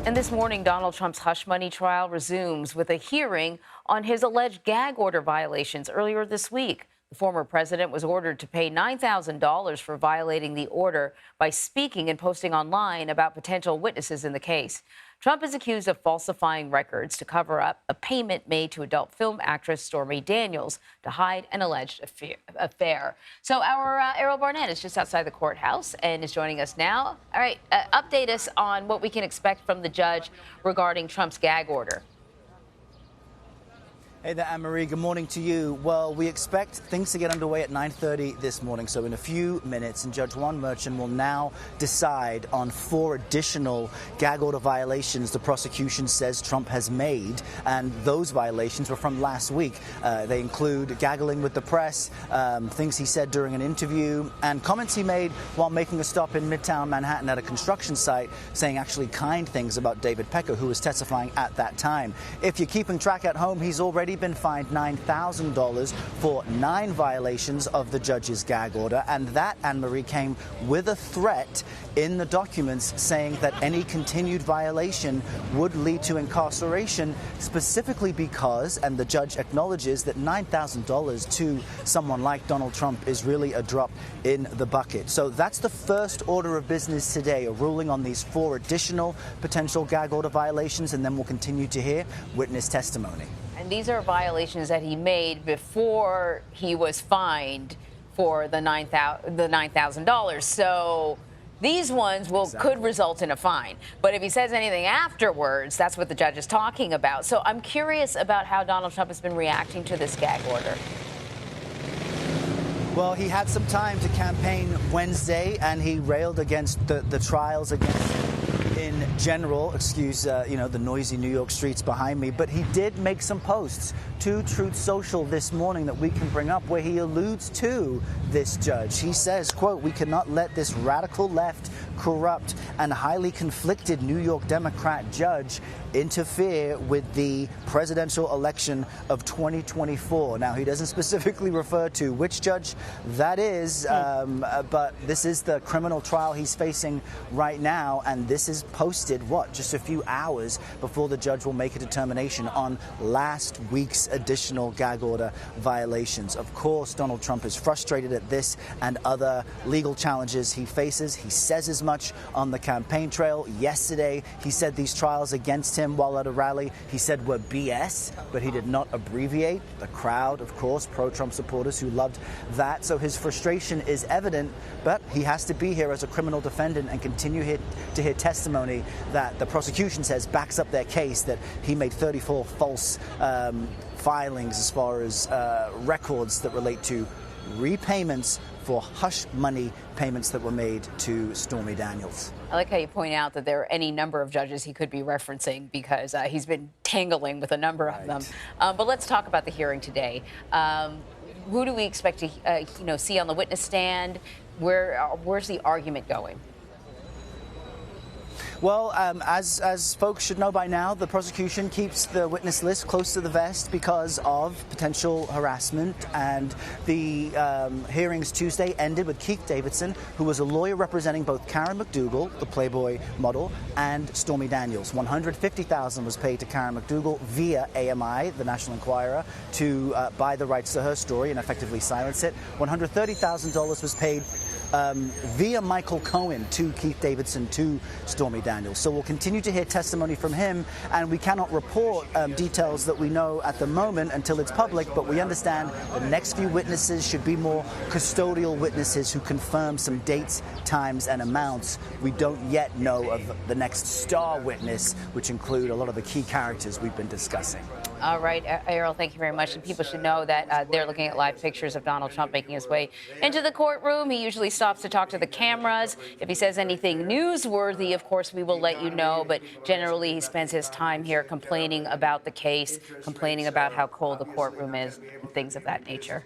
And this morning, Donald Trump's hush money trial resumes with a hearing on his alleged gag order violations earlier this week. The former president was ordered to pay $9,000 for violating the order by speaking and posting online about potential witnesses in the case. Trump is accused of falsifying records to cover up a payment made to adult film actress Stormy Daniels to hide an alleged affair. So our Errol Barnett is just outside the courthouse and is joining us now. All right, update us on what we can expect from the judge regarding Trump's gag order. Hey there, Anne-Marie. Good morning to you. Well, we expect things to get underway at 9:30 this morning, so in a few minutes, and Judge Juan Merchan will now decide on 4 additional gag order violations the prosecution says Trump has made, and those violations were from last week. They include gaggling with the press, things he said during an interview, and comments he made while making a stop in Midtown Manhattan at a construction site, saying actually kind things about David Pecker, who was testifying at that time. If you're keeping track at home, he's already been fined $9,000 for 9 violations of the judge's gag order, and that, Anne-Marie, came with a threat in the documents saying that any continued violation would lead to incarceration, specifically because, and the judge acknowledges that $9,000 to someone like Donald Trump is really a drop in the bucket. So that's the first order of business today, a ruling on these 4 additional potential gag order violations, and then we'll continue to hear witness testimony. And these are violations that he made before he was fined for the $9,000. So these ones could result in a fine. But if he says anything afterwards, that's what the judge is talking about. So I'm curious about how Donald Trump has been reacting to this gag order. Well, he had some time to campaign Wednesday, and he railed against the trials against in general, excuse the noisy New York streets behind me, but he did make some posts to Truth Social this morning that we can bring up where he alludes to this judge. He says, quote, "We cannot let this radical left, corrupt, and highly conflicted New York Democrat judge interfere with the presidential election of 2024. Now, he doesn't specifically refer to which judge that is, but this is the criminal trial he's facing right now, and this is posted, just a few hours before the judge will make a determination on last week's additional gag order violations. Of course, Donald Trump is frustrated at this and other legal challenges he faces. He says as much on the campaign trail. Yesterday, he said these trials against him while at a rally, he said were BS, but he did not abbreviate. The crowd, of course, pro-Trump supporters who loved that. So his frustration is evident, but he has to be here as a criminal defendant and continue to hear testimony that the prosecution says backs up their case that he made 34 false filings as far as records that relate to repayments for hush money payments that were made to Stormy Daniels. I like how you point out that there are any number of judges he could be referencing because he's been tangling with a number of them. But let's talk about the hearing today. Who do we expect to see on the witness stand? Where's the argument going? Well, as folks should know by now, the prosecution keeps the witness list close to the vest because of potential harassment. And the hearings Tuesday ended with Keith Davidson, who was a lawyer representing both Karen McDougal, the Playboy model, and Stormy Daniels. $150,000 was paid to Karen McDougal via AMI, the National Enquirer, to buy the rights to her story and effectively silence it. $130,000 was paid via Michael Cohen to Keith Davidson to Stormy Daniels. So we'll continue to hear testimony from him, and we cannot report details that we know at the moment until it's public, but we understand the next few witnesses should be more custodial witnesses who confirm some dates, times, and amounts. We don't yet know of the next star witness, which include a lot of the key characters we've been discussing. All right, Errol, thank you very much. And people should know that they're looking at live pictures of Donald Trump making his way into the courtroom. He usually stops to talk to the cameras. If he says anything newsworthy, of course, we will let you know. But generally, he spends his time here complaining about the case, complaining about how cold the courtroom is, and things of that nature.